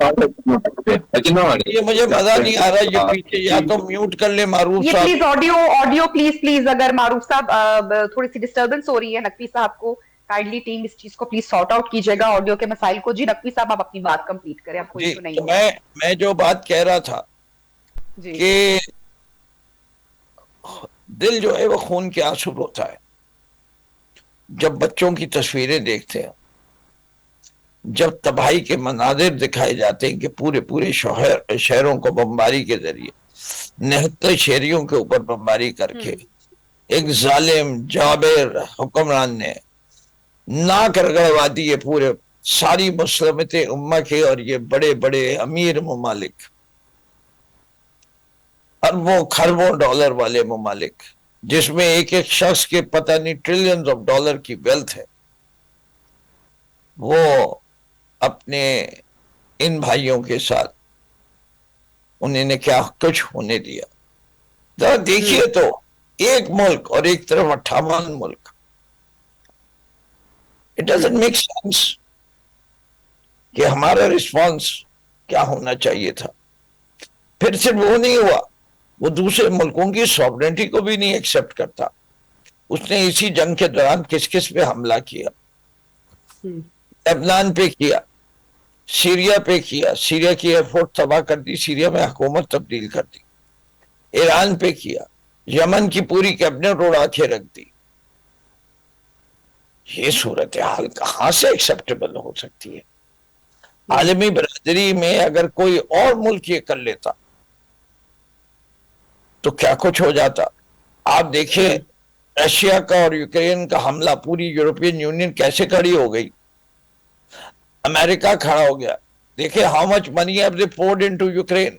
یہ مجھے مزہ نہیں آ رہا, یہ پیچھے یا تو میوٹ کر لے معروف یہ صاحب. پلیز آڈیو پلیز اگر معروف صاحب تھوڑی سی ڈسٹربنس ہو رہی ہے نقوی صاحب کو, کائنڈلی ٹیم اس چیز کو پلیز سارٹ آؤٹ کیجیے گا آڈیو کے مسائل کو. جی نقوی صاحب آپ اپنی بات کمپلیٹ کریں, آپ کو جی ایشو نہیں تو ہوگا. میں جو بات کہہ رہا تھا جی کہ دل جو ہے وہ خون کے آنسو ہوتا ہے جب بچوں کی تصویریں دیکھتے ہیں, جب تباہی کے مناظر دکھائے جاتے ہیں کہ پورے پورے شہروں کو بمباری کے ذریعے 69 شہریوں کے اوپر بمباری کر کے ایک ظالم جابر حکمران نے ناک رگڑوا دی ہے پورے ساری مسلمت امہ کے, اور یہ بڑے بڑے امیر ممالک, اربوں خربوں ڈالر والے ممالک, جس میں ایک ایک شخص کے پتہ نہیں ٹریلینز آف ڈالر کی ویلتھ ہے, وہ اپنے ان بھائیوں کے ساتھ انہیں نے کیا کچھ ہونے دیا. ذرا دیکھیے تو, ایک ملک اور ایک طرف 58 ملک. It doesn't make sense کہ ہمارا رسپانس کیا ہونا چاہیے تھا. پھر صرف وہ نہیں ہوا, وہ دوسرے ملکوں کی سوورنٹی کو بھی نہیں ایکسپٹ کرتا. اس نے اسی جنگ کے دوران کس کس پہ حملہ کیا؟ لبنان پہ کیا, سیریا پہ کیا, سیریا کی ایئرفورس تباہ کر دی, سیریا میں حکومت تبدیل کر دی. ایران پہ کیا, یمن کی پوری کیبنٹ اڑا کے رکھ دی. یہ صورتحال کہاں سے ایکسیپٹیبل ہو سکتی ہے؟ عالمی برادری میں اگر کوئی اور ملک یہ کر لیتا تو کیا کچھ ہو جاتا. آپ دیکھیں رشیا کا اور یوکرین کا حملہ, پوری یورپین یونین کیسے کھڑی ہو گئی, امریکہ کھڑا ہو گیا. دیکھیں how much money have they poured into Ukraine.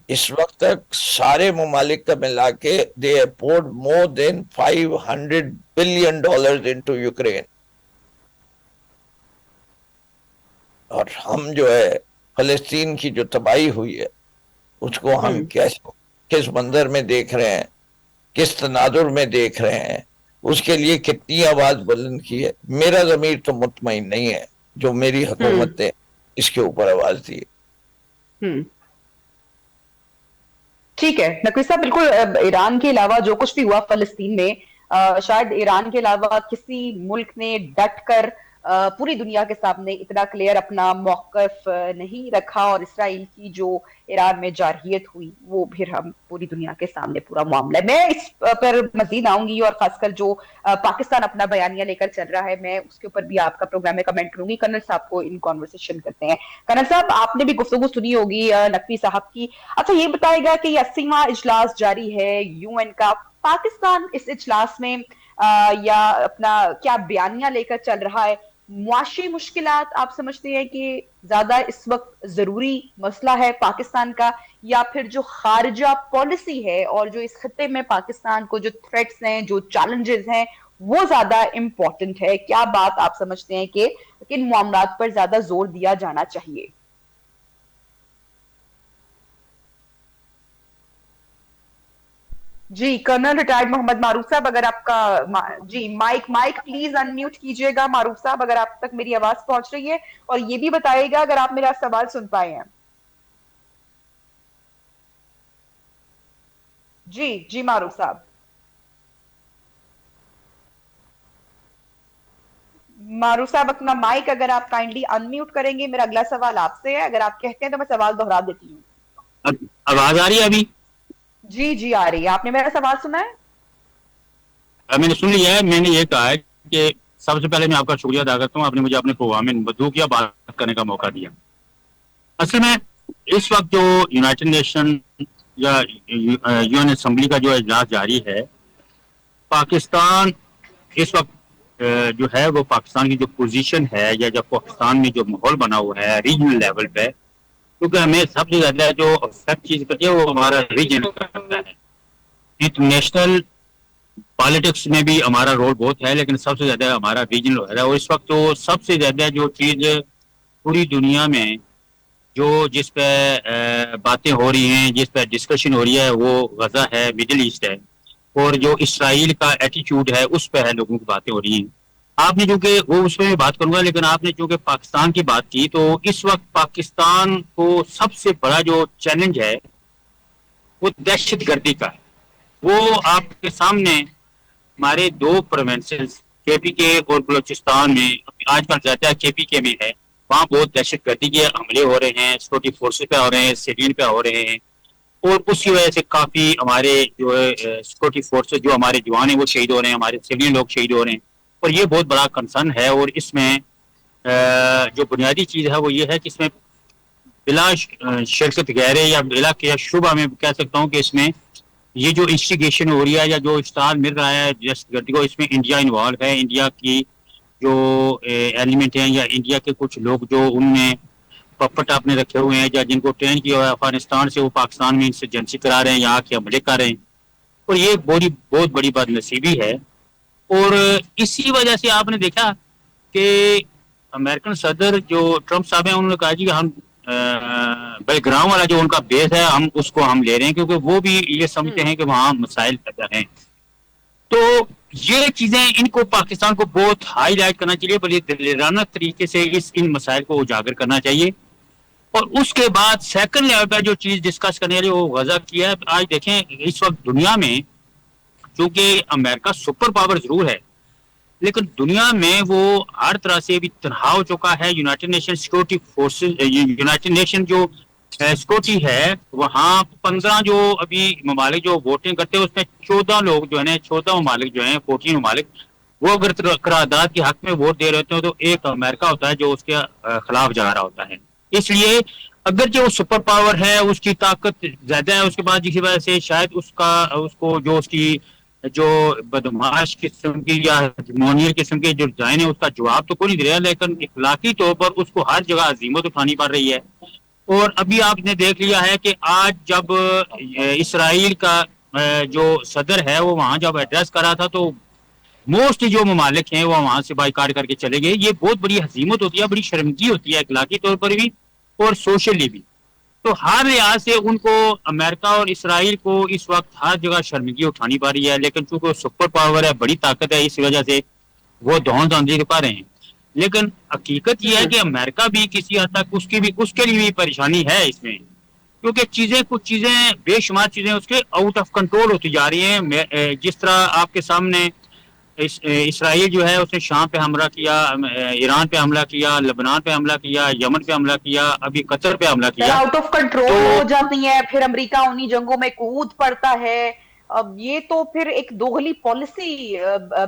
اس وقت تک سارے ممالک کا ملا کے they have poured more than $500 billion into Ukraine. اور ہم جو ہے فلسطین کی جو تباہی ہوئی ہے اس کو ہم کس منظر میں دیکھ رہے ہیں, کس تناظر میں دیکھ رہے ہیں, اس کے لیے کتنی آواز بلند کی ہے. میرا ضمیر تو مطمئن نہیں ہے جو میری حکومت نے اس کے اوپر آواز دی. ٹھیک ہے نقوی صاحب, بالکل ایران کے علاوہ جو کچھ بھی ہوا فلسطین میں, شاید ایران کے علاوہ کسی ملک نے ڈٹ کر پوری دنیا کے سامنے اتنا کلیئر اپنا موقف نہیں رکھا, اور اسرائیل کی جو ایران میں جارحیت ہوئی وہ پھر ہم پوری دنیا کے سامنے پورا معاملہ ہے. میں اس پر مزید آؤں گی, اور خاص کر جو پاکستان اپنا بیانیہ لے کر چل رہا ہے میں اس کے اوپر بھی آپ کا پروگرام میں کمنٹ کروں گی. کرنل صاحب کو ان کانورسیشن کرتے ہیں. کرنل صاحب آپ نے بھی گفتگو سنی ہوگی نقوی صاحب کی. اچھا یہ بتائے گا کہ یہ 80واں اجلاس جاری ہے یو این کا, پاکستان اس اجلاس میں یا اپنا کیا بیانیہ لے کر چل رہا ہے؟ معاشی مشکلات آپ سمجھتے ہیں کہ زیادہ اس وقت ضروری مسئلہ ہے پاکستان کا, یا پھر جو خارجہ پالیسی ہے اور جو اس خطے میں پاکستان کو جو تھریٹس ہیں, جو چیلنجز ہیں, وہ زیادہ امپورٹنٹ ہے؟ کیا بات آپ سمجھتے ہیں کہ کن معاملات پر زیادہ زور دیا جانا چاہیے؟ جی کرنل ریٹائرڈ محمد معروف صاحب, اگر آپ کا جی مائک پلیز ان میوٹ کیجئے گا معروف صاحب, اگر آپ تک میری آواز پہنچ رہی ہے, اور یہ بھی بتائیے گا اگر آپ میرا سوال سن پائے ہیں. جی معروف صاحب. معروف صاحب اپنا مائک اگر آپ کائنڈلی ان میوٹ کریں گے, میرا اگلا سوال آپ سے ہے. اگر آپ کہتے ہیں تو میں سوال دہرا دیتی ہوں. آواز آ رہی ہے ابھی؟ جی آ رہی ہے. آپ نے میرا سوال سنا ہے؟ میں نے سن لیا ہے. میں نے یہ کہا ہے کہ سب سے پہلے میں آپ کا شکریہ ادا کرتا ہوں, آپ نے مجھے اپنے پروگرام میں مدعو کیا, بات کرنے کا موقع دیا. اصل میں اس وقت جو یونائٹڈ نیشن یا یو این اسمبلی کا جو اجلاس جاری ہے, پاکستان اس وقت جو ہے وہ پاکستان کی جو پوزیشن ہے یا جب پاکستان میں جو ماحول بنا ہوا ہے ریجنل لیول پہ, کیونکہ ہمیں سب سے زیادہ جو افیکٹ چیز کرتی ہے وہ ہمارا ریجن کرتا ہے. انٹرنیشنل پالیٹکس میں بھی ہمارا رول بہت ہے, لیکن سب سے زیادہ ہمارا ریجنل ہے. اور اس وقت تو سب سے زیادہ جو چیز پوری دنیا میں جس پہ باتیں ہو رہی ہیں, جس پہ ڈسکشن ہو رہی ہے, وہ غزہ ہے, مڈل ایسٹ ہے, اور جو اسرائیل کا ایٹیچیوڈ ہے اس پہ ہے لوگوں کی باتیں ہو رہی ہیں. آپ نے چونکہ وہ اس میں بات کروں گا، لیکن آپ نے چونکہ پاکستان کی بات کی، تو اس وقت پاکستان کو سب سے بڑا جو چیلنج ہے وہ دہشت گردی کا ہے۔ وہ آپ کے سامنے ہمارے دو پروونسز کے پی کے اور بلوچستان میں آج کل زیادہ کے پی کے میں ہے، وہاں بہت دہشت گردی کے حملے ہو رہے ہیں، سیکورٹی فورسز پہ ہو رہے ہیں، سیویل پہ ہو رہے ہیں، اور اس کی وجہ سے کافی ہمارے جو ہے سیکورٹی فورسز جو ہمارے جوان ہیں وہ شہید ہو رہے ہیں، ہمارے سیویل لوگ شہید ہو رہے ہیں، اور یہ بہت بڑا کنسرن ہے۔ اور اس میں جو بنیادی چیز ہے وہ یہ ہے کہ اس میں بلا شرکت گہرے یا بلا کیا شبہ میں کہہ سکتا ہوں کہ اس میں یہ جو انویسٹیگیشن ہو رہی ہے یا جو اشتعال مل رہا ہے دہشت گردی کو، اس میں انڈیا انوالو ہے۔ انڈیا کی جو ایلیمنٹ ہیں یا انڈیا کے کچھ لوگ جو ان میں پپٹ آپ نے رکھے ہوئے ہیں یا جن کو ٹرین کیا ہوا ہے افغانستان سے، وہ پاکستان میں انسرجنسی کرا رہے ہیں، یہاں کے حملے کر رہے ہیں، اور یہ بہت بڑی بد نصیبی ہے۔ اور اسی وجہ سے آپ نے دیکھا کہ امریکن صدر جو ٹرمپ صاحب ہیں، انہوں نے کہا جی ہم بیلگراؤنڈ والا جو ان کا بیس ہے اس کو ہم لے رہے ہیں، کیونکہ وہ بھی یہ سمجھتے ہیں کہ وہاں مسائل پیدا ہیں۔ تو یہ چیزیں ان کو پاکستان کو بہت ہائی لائٹ کرنا چاہیے، بڑی دلیرانہ طریقے سے ان مسائل کو اجاگر کرنا چاہیے۔ اور اس کے بعد سیکنڈ لیول پہ جو چیز ڈسکس کرنے والی وہ غزہ کی ہے۔ آج دیکھیں اس وقت دنیا میں چونکہ امریکہ سپر پاور ضرور ہے، لیکن دنیا میں وہ ہر طرح سے بھی تنہا ہو چکا ہے۔ United nation security forces, United nation جو سیکورٹی ہے، وہاں 15 جو ابھی ممالک جو ووٹنگ کرتے ہیں، اس میں 14 لوگ جو ہے 14 ممالک جو ہیں 14 ممالک، وہ اگر قرارداد کے حق میں ووٹ دے رہے ہوتے ہیں تو ایک امریکہ ہوتا ہے جو اس کے خلاف جا رہا ہوتا ہے۔ اس لیے اگر جو سپر پاور ہے اس کی طاقت زیادہ ہے، اس کے بعد جس وجہ سے شاید اس کو جو اس کی جو بدمعاش قسم کی یا جمونیل قسم کے جو ڈیزائن ہے اس کا جواب تو کوئی نہیں دے رہا، لیکن اخلاقی طور پر اس کو ہر جگہ عزیمت اٹھانی پڑ رہی ہے۔ اور ابھی آپ نے دیکھ لیا ہے کہ آج جب اسرائیل کا جو صدر ہے وہ وہاں جب ایڈریس کر رہا تھا تو موسٹ جو ممالک ہیں وہ وہاں سے بائیکاٹ کر کے چلے گئے۔ یہ بہت بڑی ہزیمت ہوتی ہے، بڑی شرمندگی ہوتی ہے اخلاقی طور پر بھی اور سوشلی بھی۔ تو ہر لحاظ سے ان کو امریکہ اور اسرائیل کو اس وقت ہر جگہ شرمندگی اٹھانی پڑ رہی ہے، لیکن چونکہ وہ سپر پاور ہے، بڑی طاقت ہے، اس وجہ سے وہ دھون دھاندلی پا رہے ہیں۔ لیکن حقیقت یہ ہے کہ امریکہ بھی کسی حد تک اس کے لیے بھی پریشانی ہے اس میں، کیونکہ کچھ چیزیں بے شمار چیزیں اس کے آؤٹ آف کنٹرول ہوتی جا رہی ہیں۔ جس طرح آپ کے سامنے اسرائیل جو ہے اس نے شام پہ حملہ کیا، ایران پہ حملہ کیا، لبنان پہ حملہ کیا، یمن پہ حملہ کیا، ابھی قطر پہ حملہ کیا، آؤٹ آف کنٹرول ہو جاتی ہیں، پھر امریکہ انہی جنگوں میں کود پڑتا ہے۔ اب یہ تو پھر ایک دوغلی پالیسی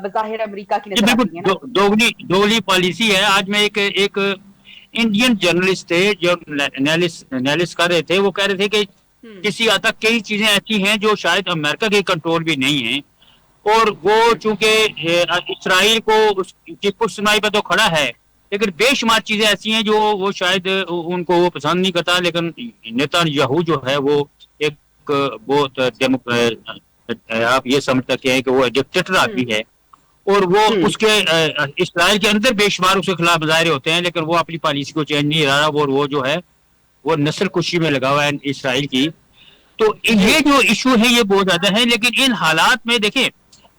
بظاہر امریکہ کی نظر آتی ہے نا۔ دوغلی پالیسی ہے۔ آج میں ایک انڈین جرنلسٹ تھے جو نیلس کر رہے تھے، وہ کہہ رہے تھے کہ کسی حد تک کئی چیزیں ایسی ہیں جو شاید امریکہ کے کنٹرول بھی نہیں ہیں، اور وہ چونکہ اسرائیل کو اس کی پشت سنائی پہ تو کھڑا ہے، لیکن بے شمار چیزیں ایسی ہیں جو وہ شاید ان کو وہ پسند نہیں کرتا۔ لیکن نیتن یاہو جو ہے وہ ایک بہت آپ یہ سمجھ سکتے ہیں کہ وہ ڈکٹیٹر آدمی ہے، اور وہ اس کے اسرائیل کے اندر بے شمار اس کے خلاف مظاہرے ہوتے ہیں، لیکن وہ اپنی پالیسی کو چینج نہیں رہا، اور وہ جو ہے وہ نسل کشی میں لگا ہوا ہے اسرائیل کی۔ تو یہ جو ایشو ہے یہ بہت زیادہ ہے۔ لیکن ان حالات میں دیکھیں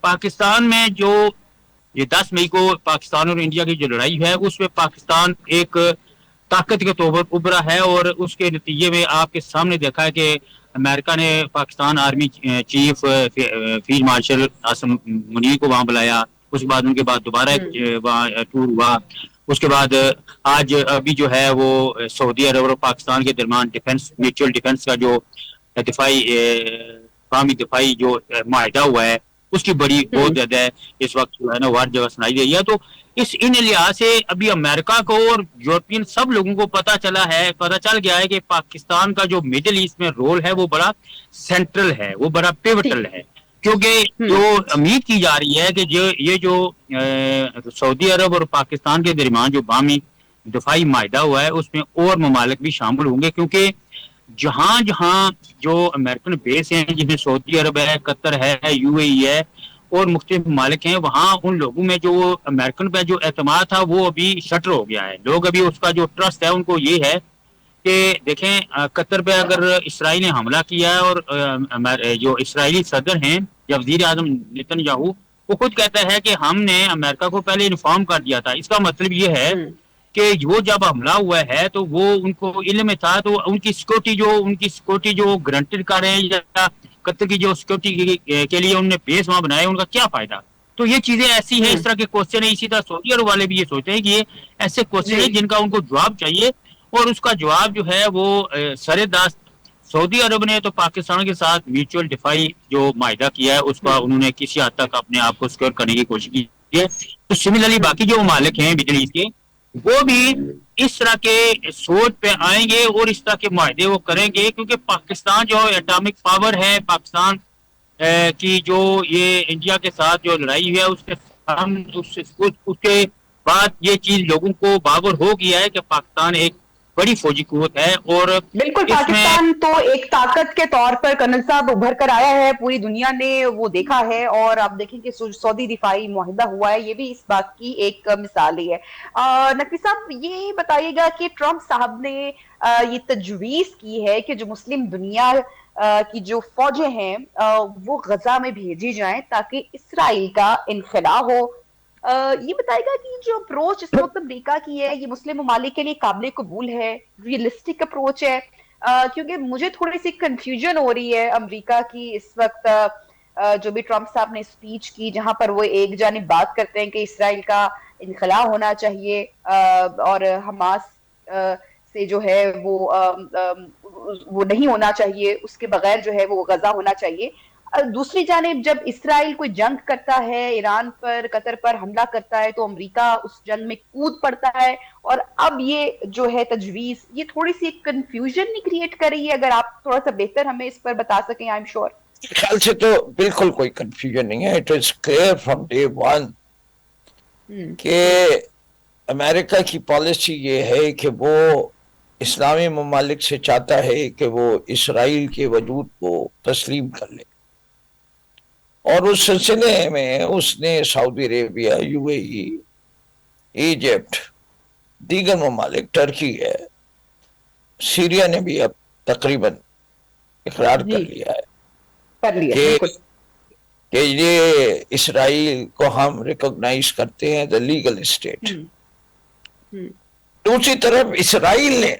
پاکستان میں جو یہ 10 مئی کو پاکستان اور انڈیا کی جو لڑائی ہے اس میں پاکستان ایک طاقت کے طور پر ابھرا ہے، اور اس کے نتیجے میں آپ کے سامنے دیکھا ہے کہ امریکہ نے Pakistan army chief field marshal Asim Munir کو وہاں بلایا، اس کے بعد ان کے بعد دوبارہ وہاں ٹور ہوا، اس کے بعد آج ابھی جو ہے وہ سعودی عرب اور پاکستان کے درمیان ڈیفنس میوچل ڈیفنس کا جو قومی دفاعی جو معاہدہ ہوا ہے اس کی بڑی بہت زیادہ ہے اس وقت جو ہے نا ہر جگہ سنائی دے رہی ہے۔ تو ان لحاظ سے ابھی امریکہ کو اور یورپین سب لوگوں کو پتہ چل گیا ہے کہ پاکستان کا جو مڈل ایسٹ میں رول ہے وہ بڑا سینٹرل ہے، وہ بڑا پیوٹل ہے، کیونکہ جو امید کی جا رہی ہے کہ یہ جو سعودی عرب اور پاکستان کے درمیان جو باہمی دفاعی معاہدہ ہوا ہے اس میں اور ممالک بھی شامل ہوں گے، کیونکہ جہاں جہاں جو امریکن بیس ہیں جس میں سعودی عرب ہے، قطر ہے، یو اے ای ہے اور مختلف ممالک ہیں، وہاں ان لوگوں میں جو امریکن پہ جو اعتماد تھا وہ ابھی شٹر ہو گیا ہے۔ لوگ ابھی اس کا جو ٹرسٹ ہے ان کو یہ ہے کہ دیکھیں قطر پہ اگر اسرائیل نے حملہ کیا ہے اور جو اسرائیلی صدر ہیں یا وزیر اعظم نیتن یاہو وہ خود کہتا ہے کہ ہم نے امریکہ کو پہلے انفارم کر دیا تھا. اس کا مطلب یہ ہے کہ وہ جب حملہ ہوا ہے تو وہ ان کو علم میں تھا, تو ان کی سیکورٹی جو گرانٹیڈ کر رہے ہیں یا قطر کی جو سیکورٹی کے لیے انہوں نے بیس وہاں بنایا, ان کا کیا فائدہ. تو یہ چیزیں ایسی ہیں, اس طرح کے کوشچن ہیں. اسی طرح سعودی عرب والے بھی یہ سوچتے ہیں کہ یہ ایسے کوشچن ہیں جن کا ان کو جواب چاہیے, اور اس کا جواب جو ہے وہ سر دست. سعودی عرب نے تو پاکستان کے ساتھ میوچل ڈیفائی جو معاہدہ کیا ہے اس کا انہوں نے کسی حد تک اپنے آپ کو سیکور کرنے کی کوشش کی ہے. تو سملرلی باقی جو ممالک ہیں مڈل ایسٹ کے, وہ بھی اس طرح کے سوچ پہ آئیں گے اور اس طرح کے معاہدے وہ کریں گے, کیونکہ پاکستان جو ایٹامک پاور ہے, پاکستان کی جو یہ انڈیا کے ساتھ جو لڑائی ہے اس کے بعد یہ چیز لوگوں کو باور ہو گیا ہے کہ پاکستان ایک بڑی فوجی قوت ہے. اور بالکل اس میں پاکستان تو ایک طاقت کے طور پر کرنل صاحب ابھر کر آیا ہے, پوری دنیا نے وہ دیکھا ہے, اور آپ دیکھیں کہ سعودی دفاعی معاہدہ ہوا ہے, یہ بھی اس بات کی ایک مثال ہی ہے. نقوی صاحب یہ بتائیے گا کہ ٹرمپ صاحب نے یہ تجویز کی ہے کہ جو مسلم دنیا کی جو فوجیں ہیں وہ غزہ میں بھیجی جائیں تاکہ اسرائیل کا انخلا ہو. یہ بتائے گا کہ جو اپروچ اس وقت امریکہ کی ہے یہ مسلم ممالک کے لیے قابل قبول ہے, ریئلسٹک اپروچ ہے, کیونکہ مجھے تھوڑی سی کنفیوژن ہو رہی ہے امریکہ کی اس وقت. جو بھی ٹرمپ صاحب نے اسپیچ کی جہاں پر وہ ایک جانب بات کرتے ہیں کہ اسرائیل کا انخلا ہونا چاہیے اور حماس سے جو ہے وہ نہیں ہونا چاہیے, اس کے بغیر جو ہے وہ غزہ ہونا چاہیے. دوسری جانب جب اسرائیل کوئی جنگ کرتا ہے, ایران پر قطر پر حملہ کرتا ہے, تو امریکہ اس جنگ میں کود پڑتا ہے, اور اب یہ جو ہے تجویز یہ تھوڑی سی ایک کنفیوژن نہیں کریٹ کر رہی ہے. اگر آپ تھوڑا سا بہتر ہمیں اس پر بتا سکیں. آئی ایم شیور خیال سے تو بالکل کوئی کنفیوژن نہیں ہے. It is clear from day one کہ امریکہ کی پالیسی یہ ہے کہ وہ اسلامی ممالک سے چاہتا ہے کہ وہ اسرائیل کے وجود کو تسلیم کر لے, اور اس سلسلے میں اس نے سعودی عربیہ, یو اے ای, ایجپٹ, دیگر ممالک, ٹرکی ہے, سیریا نے بھی اب تقریباً اقرار کر لیا ہے کہ یہ اسرائیل کو ہم ریکگنائز کرتے ہیں دا لیگل اسٹیٹ. دوسری طرف اسرائیل نے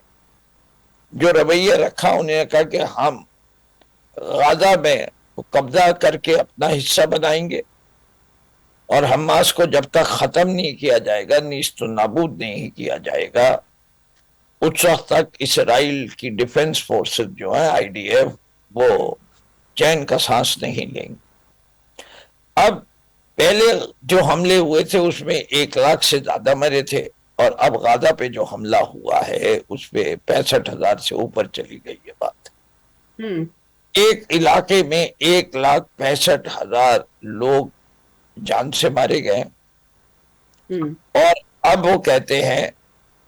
جو رویہ رکھا, انہوں نے کہا کہ ہم غزہ میں قبضہ کر کے اپنا حصہ بنائیں گے, اور حماس کو جب تک ختم نہیں کیا جائے گا, نیست و نابود نہیں کیا جائے گا, اس وقت تک اسرائیل کی ڈیفنس فورسز جو ہیں آئی ڈی ایف وہ چین کا سانس نہیں لیں گے. اب پہلے جو حملے ہوئے تھے اس میں 1 لاکھ سے زیادہ مرے تھے, اور اب غزہ پہ جو حملہ ہوا ہے اس پہ 65,000 سے اوپر چلی گئی ہے بات. ایک علاقے میں 1,65,000 لوگ جان سے مارے گئے, اور اب وہ کہتے ہیں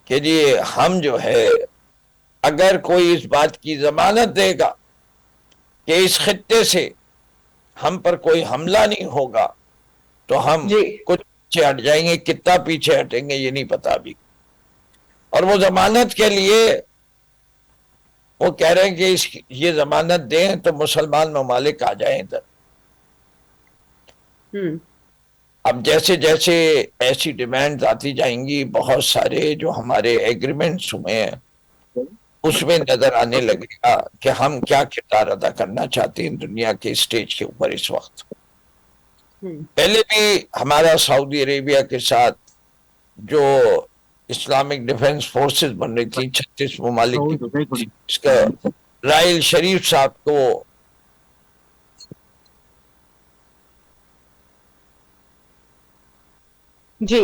کہ جی ہم جو ہے اگر کوئی اس بات کی ضمانت دے گا کہ اس خطے سے ہم پر کوئی حملہ نہیں ہوگا تو ہم کچھ پیچھے ہٹ جائیں گے. کتنا پیچھے ہٹیں گے یہ نہیں پتا ابھی, اور وہ ضمانت کے لیے وہ کہہ رہے ہیں کہ یہ ضمانت دیں تو مسلمان ممالک آ جائیں ادھر. اب جیسے جیسے ایسی ڈیمانڈ آتی جائیں گی, بہت سارے جو ہمارے ایگریمنٹس ہوئے ہیں اس میں نظر آنے لگے گا کہ ہم کیا کردار ادا کرنا چاہتے ہیں دنیا کے اسٹیج کے اوپر اس وقت. پہلے بھی ہمارا سعودی عربیہ کے ساتھ جو اسلامک ڈیفنس فورسز بن رہی تھی 36 ممالک کی, اس کا رائل شریف صاحب کو جی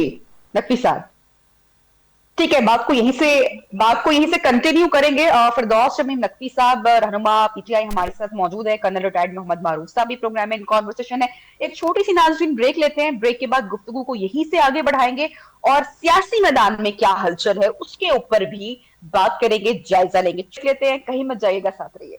نقوی صاحب ٹھیک ہے, بات کو یہیں سے کنٹینیو کریں گے. فردوس شمیم نقوی صاحب رہنما پی ٹی آئی ہمارے ساتھ موجود ہے, کرنل ریٹائرڈ محمد معروف صاحب بھی پروگرام میں کانورسیشن ہے. ایک چھوٹی سی ناظرین بریک لیتے ہیں, بریک کے بعد گفتگو کو یہیں سے آگے بڑھائیں گے, اور سیاسی میدان میں کیا ہلچل ہے اس کے اوپر بھی بات کریں گے, جائزہ لیں گے. لیتے ہیں, کہیں مت جائیے گا, ساتھ رہیے.